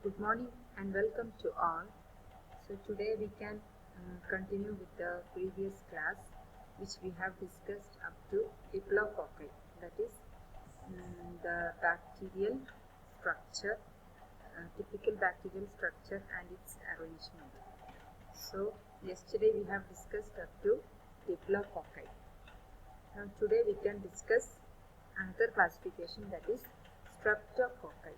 Good morning and welcome to all. So today we can continue with the previous class which we have discussed up to Diplococci, that is the bacterial structure, typical bacterial structure and its arrangement. So yesterday we have discussed up to Diplococci. Now today we can discuss another classification, that is Streptococci.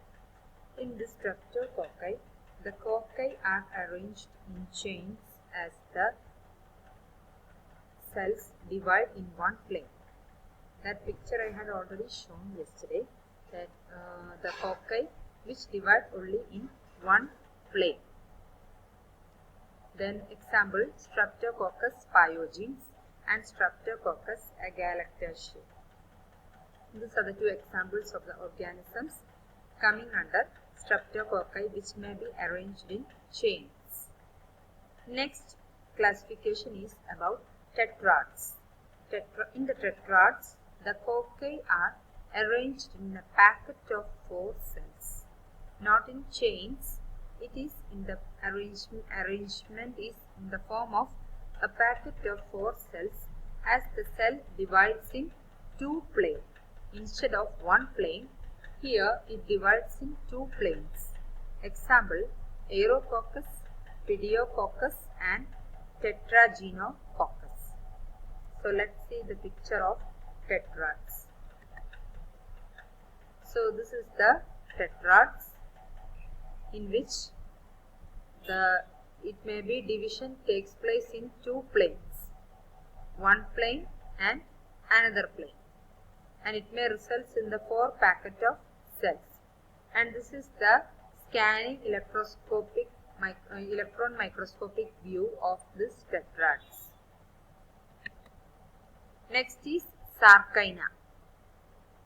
In the streptococci, the cocci are arranged in chains as the cells divide in one plane. That picture I had already shown yesterday, that the cocci which divide only in one plane. Then example, Streptococcus pyogenes and Streptococcus agalactiaceae. These are the two examples of the organisms coming under streptococci which may be arranged in chains. Next classification is about tetrads. In the tetrads, the cocci are arranged in a packet of 4 cells, not in chains. It is in the arrangement is in the form of a packet of 4 cells, as the cell divides in 2 planes instead of 1 plane. Here it divides in 2 planes. Example, Aerococcus, Pediococcus and Tetragenococcus. So let's see the picture of tetrads. So this is the tetrads, in which it may be division takes place in 2 planes, one plane and another plane, and it may result in the 4 packet of cells. And this is the scanning electron microscopic view of this tetrads. Next is sarcina.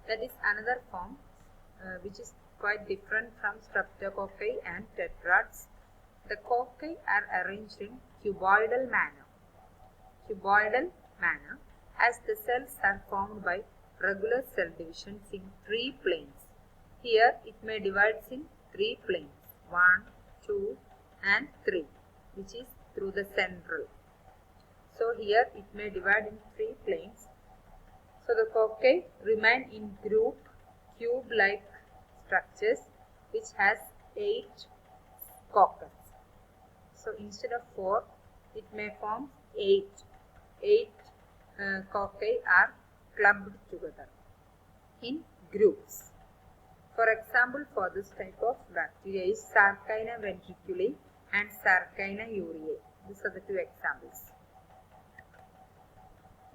That is another form which is quite different from streptococci and tetrads. The cocci are arranged in cuboidal manner. As the cells are formed by regular cell divisions in 3 planes. Here it may divide in 3 planes, 1, 2 and 3, which is through the central. So here it may divide in 3 planes. So the cocci remain in group cube-like structures which has 8 coccus. So instead of 4, it may form 8. 8 cocci are clubbed together in groups. For example, for this type of bacteria is Sarcina ventriculi and Sarcina uriae. These are the 2 examples.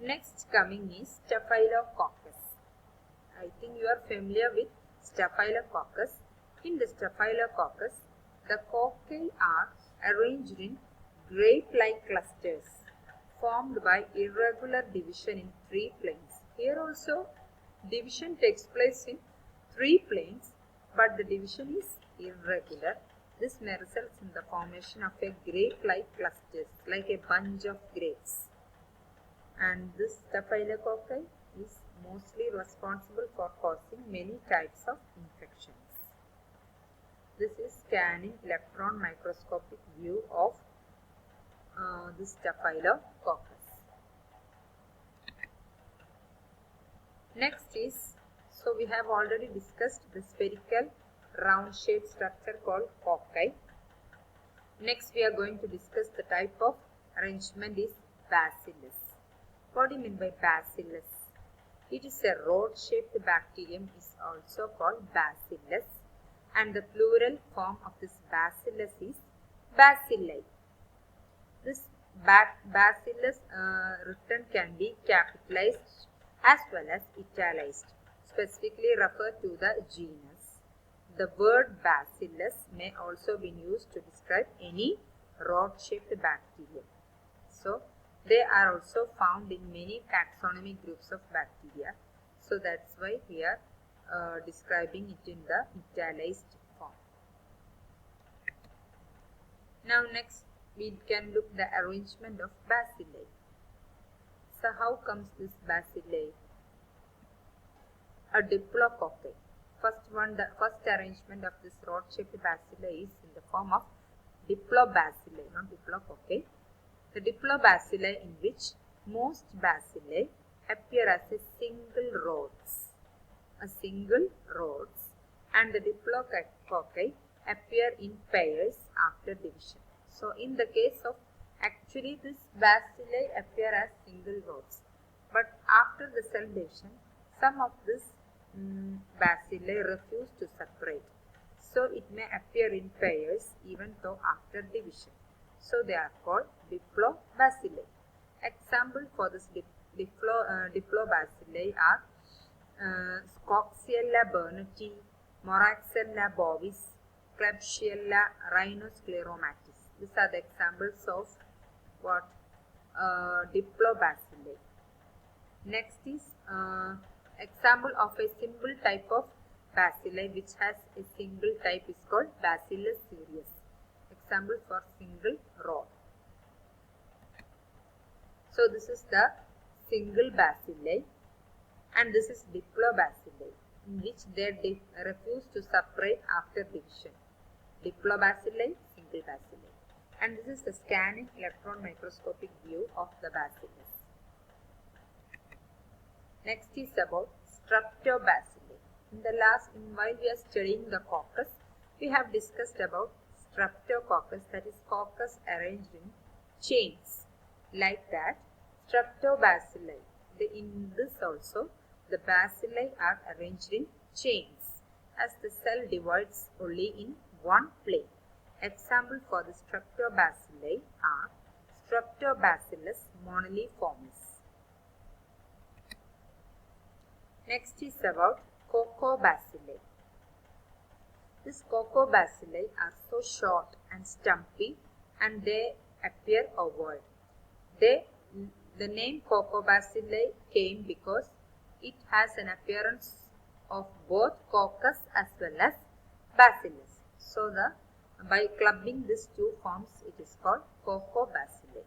Next coming is Staphylococcus. I think you are familiar with Staphylococcus. In the Staphylococcus, the cocci are arranged in grape-like clusters formed by irregular division in 3 planes. Here also division takes place in 3 planes, but the division is irregular. This may result in the formation of a grape-like clusters, like a bunch of grapes. And this Staphylococci is mostly responsible for causing many types of infections. This is scanning electron microscopic view of this Staphylococcus. Next is, so we have already discussed the spherical round shaped structure called cocci. Next we are going to discuss the type of arrangement is bacillus. What do you mean by bacillus? It is a rod shaped bacterium, is also called bacillus, and the plural form of this bacillus is bacilli. This bacillus written can be capitalized as well as italicized, specifically refer to the genus. The word bacillus may also be used to describe any rod-shaped bacterium. So, they are also found in many taxonomy groups of bacteria. So, that's why we are describing it in the italicized form. Now, next we can look the arrangement of bacilli. So, how comes this bacilli? A diplococci. The first arrangement of this rod-shaped bacilli is in the form of diplobacilli, not diplococci. The diplobacilli, in which most bacilli appear as a single rods, and the diplococci appear in pairs after division. So in the case of actually this bacilli appear as single rods, but after the cell division some of this bacilli refuse to separate, so it may appear in pairs even though after division. So they are called diplobacilli. Example for this diplobacilli are Coxiella burnetii, Moraxella bovis, Klebsiella rhinoscleromatis. These are the examples of what diplobacilli. Next is example of a simple type of bacilli which has a single type is called Bacillus cereus. Example for single rod. So this is the single bacilli, and this is diplobacilli, in which they refuse to separate after division. Diplobacilli, single bacilli. And this is the scanning electron microscopic view of the bacillus. Next is about streptobacilli. While we are studying the coccus, we have discussed about streptococcus, that is coccus arranged in chains. Like that, streptobacilli. In this also, the bacilli are arranged in chains, as the cell divides only in one plane. Example for the streptobacilli are Streptobacillus moniliformis. Next is about cocobacilli. These cocobacilli are so short and stumpy, and they appear ovoid. The name cocobacilli came because it has an appearance of both coccus as well as bacillus. So by clubbing these two forms, it is called cocobacilli.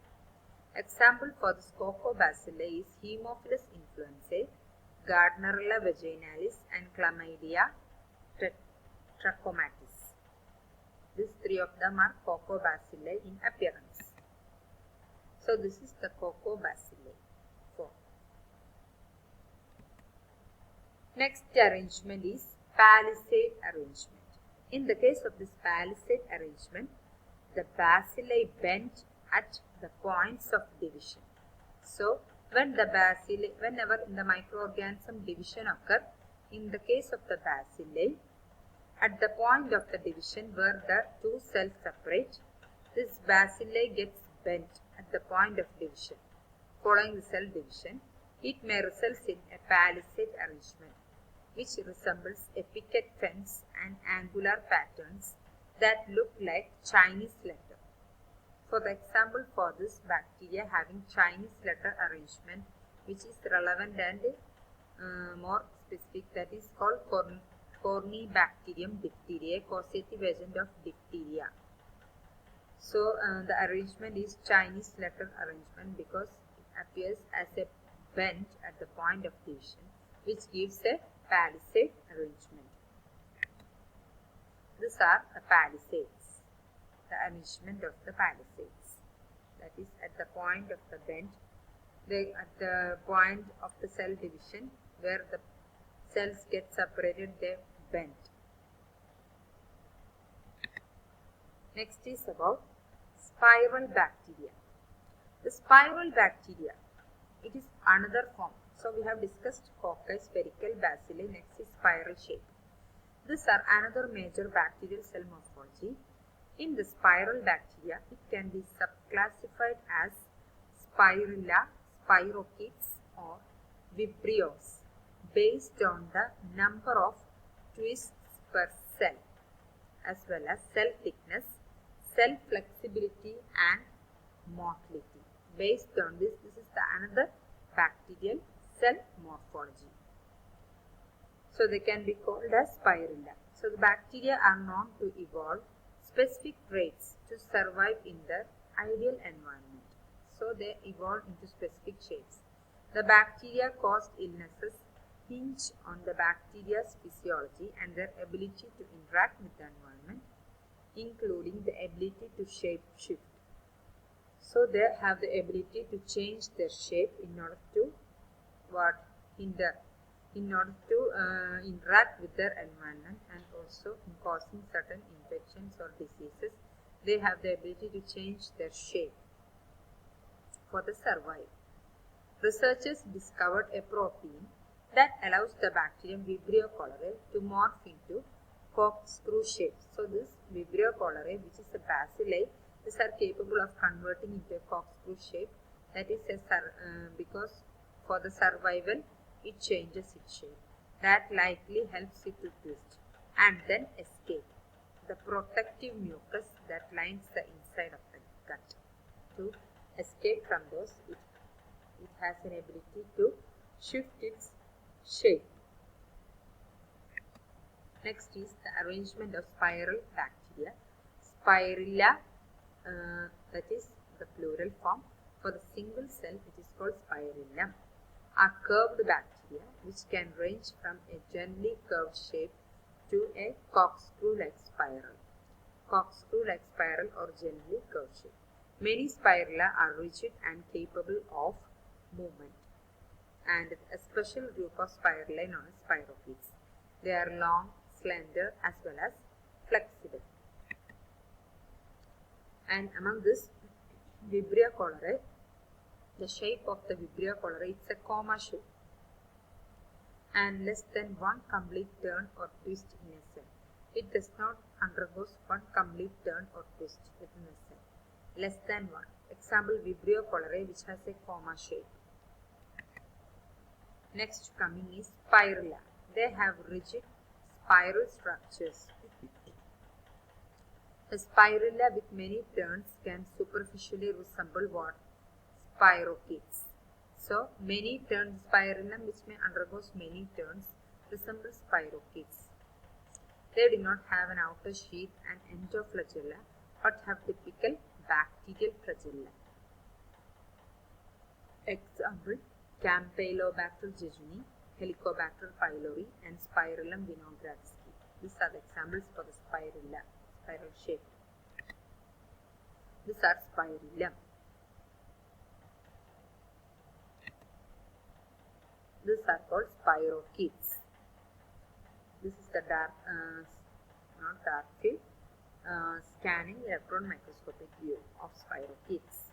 Example for this cocobacilli is Haemophilus influenzae, Gardnerella vaginalis, and Chlamydia trachomatis. These three of them are cocobacilli in appearance. So this is the cocobacilli form. Next arrangement is palisade arrangement. In the case of this palisade arrangement, the bacilli bend at the points of division. So whenever in the microorganism division occurs, in the case of the bacilli, at the point of the division where the two cells separate, this bacilli gets bent at the point of division. Following the cell division, it may result in a palisade arrangement, which resembles a picket fence and angular patterns that look like Chinese letter. For the example for this bacteria having Chinese letter arrangement, which is relevant and more specific, that is called Corynebacterium diphtheriae, causative agent of diphtheria. So the arrangement is Chinese letter arrangement because it appears as a bend at the point of division, which gives a palisade arrangement. These are the palisades, the arrangement of the palisades. That is at the point of the bend, at the point of the cell division where the cells get separated, they bend. Next is about spiral bacteria. The spiral bacteria, it is another form. So we have discussed cocci, spherical, bacilli. Next is spiral shape. These are another major bacterial cell morphology. In the spiral bacteria, it can be subclassified as spirilla, spirochetes, or vibrios based on the number of twists per cell, as well as cell thickness, cell flexibility, and motility. Based on this is the another bacterial cell morphology. So they can be called as spirilla. So the bacteria are known to evolve specific traits to survive in their ideal environment. So they evolve into specific shapes. The bacteria cause illnesses hinge on the bacteria's physiology and their ability to interact with the environment, including the ability to shape shift. So they have the ability to change their shape in order to interact with their environment, and also in causing certain infections or diseases. They have the ability to change their shape for the survival. Researchers discovered a protein that allows the bacterium Vibrio cholerae to morph into corkscrew shape. So this Vibrio cholerae, which is a bacilli, these are capable of converting into a corkscrew shape. That is because for the survival it changes its shape. That likely helps it to twist and then escape. The protective mucus that lines the inside of the gut. To escape from those, it has an ability to shift its shape. Next is the arrangement of spiral bacteria. Spirilla, that is the plural form. For the single cell, it is called spirillum, are curved bacteria which can range from a gently curved shape to a corkscrew-like spiral. Corkscrew-like spiral or gently curved shape. Many spirilla are rigid and capable of movement, and a special group of spirilla known as spirochetes. They are long, slender as well as flexible. And among this Vibrio cholerae, the shape of the Vibrio cholerae is a comma shape and less than one complete turn or twist in a cell. It does not undergo one complete turn or twist within a cell. Less than one. Example, Vibrio cholerae, which has a comma shape. Next coming is spirilla. They have rigid spiral structures. A spirilla with many turns can superficially resemble what? Spirochetes. So, many turned spirillum which may undergo many turns resembles spirochetes. They do not have an outer sheath and endoflagella but have typical bacterial flagella. Example, Campylobacter jejuni, Helicobacter pylori and Spirillum vinogradski. These are the examples for the spirilla, spiral shape. These are spirillum. These are called spirochetes. This is the dark field scanning electron microscopic view of spirochetes.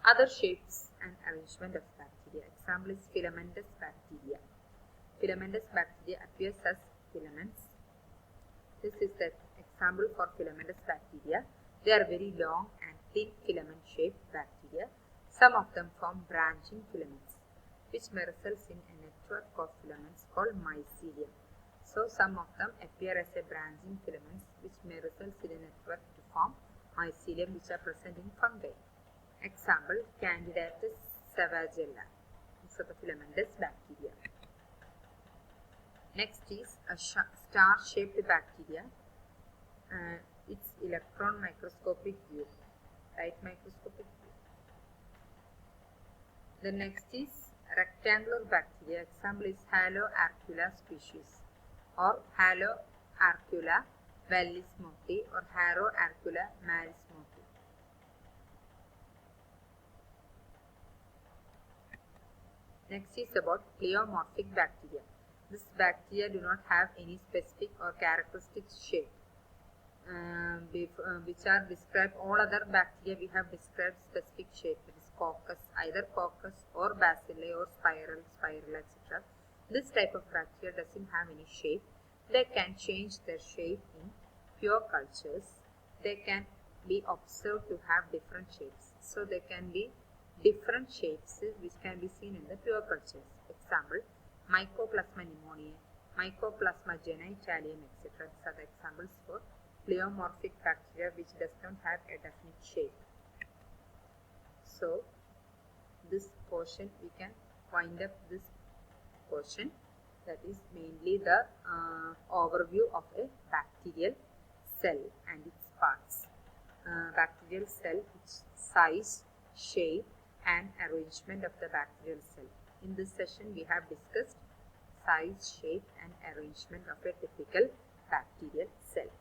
Other shapes and arrangement of bacteria. Example is filamentous bacteria. Filamentous bacteria appears as filaments. This is the example for filamentous bacteria. They are very long and thin filament shaped bacteria. Some of them form branching filaments, which may result in a network of filaments called mycelium. So some of them appear as a branching filaments, which may result in a network to form mycelium, which are present in fungi. Example, Candidatus savagella. These are the filamentous bacteria. Next is a star-shaped bacteria. Its electron microscopic view, light microscopic view. The next is rectangular bacteria. Example is Haloarcula species or Haloarcula valismoti or Haloarcula marismoti. Next is about pleomorphic bacteria. This bacteria do not have any specific or characteristic shape, which are described. All other bacteria we have described specific shape. It is coccus, either coccus or bacilli or spiral, etc. This type of bacteria doesn't have any shape. They can change their shape in pure cultures. They can be observed to have different shapes. So there can be different shapes which can be seen in the pure cultures. Example, Mycoplasma pneumoniae, Mycoplasma genitalium, etc. These are the examples for pleomorphic bacteria which does not have a definite shape. So this portion, we can wind up this portion, that is mainly the overview of a bacterial cell and its parts. Bacterial cell, its size, shape and arrangement of the bacterial cell. In this session, we have discussed size, shape and arrangement of a typical bacterial cell.